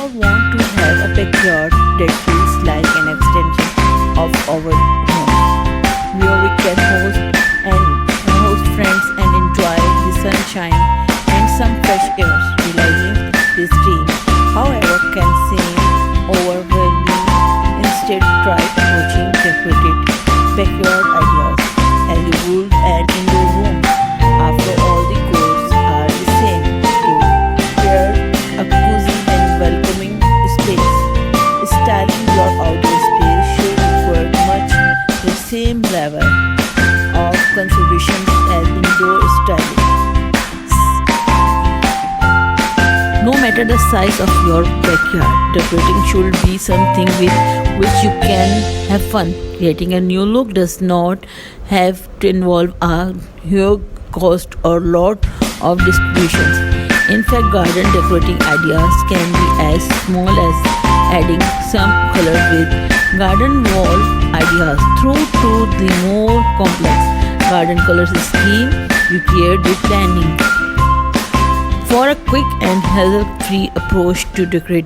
all want to have a backyard that feels like an extension of our homes, where we can host friends and enjoy the sunshine and some fresh air. Realizing this dream, however, can seem overwhelming. Instead, try approaching decorated backyard ideas as you would an indoor room. After all, the goals are the same: to create a cozy and welcoming space. Styling your outdoor space should require much the same level of consideration as indoor styling. No matter the size of your backyard, decorating should be something with which you can have fun. Creating a new look does not have to involve a huge cost or lot of distributions. In fact, garden decorating ideas can be as small as adding some color with garden wall ideas through to the more complex garden colors scheme you create with planning. For a quick and hassle-free approach to decorating